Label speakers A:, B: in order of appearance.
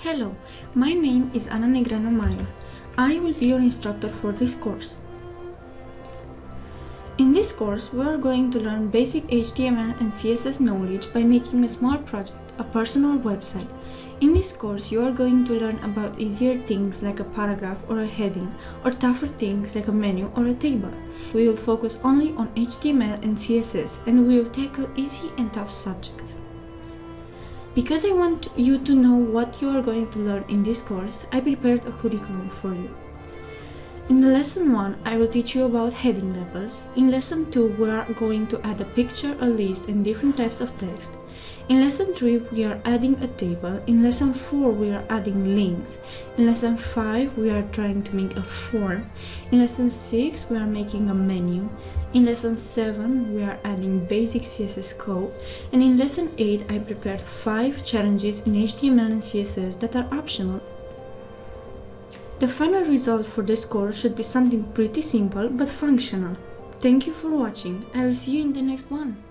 A: Hello, my name is Ana Negrano Mayer. I will be your instructor for this course. In this course, we are going to learn basic HTML and CSS knowledge by making a small project, a personal website. In this course, you are going to learn about easier things like a paragraph or a heading, or tougher things like a menu or a table. We will focus only on HTML and CSS, and we will tackle easy and tough subjects. Because I want you to know what you are going to learn in this course, I prepared a curriculum for you. In the lesson 1, I will teach you about heading levels. In lesson 2, we are going to add a picture, a list, and different types of text. In lesson 3, we are adding a table. In lesson 4, we are adding links. In lesson 5, we are trying to make a form. In lesson 6, we are making a menu. In lesson 7, we are adding basic CSS code. And in lesson 8, I prepared 5 challenges in HTML and CSS that are optional. The final result for this course should be something pretty simple but functional. Thank you for watching. I will see you in the next one.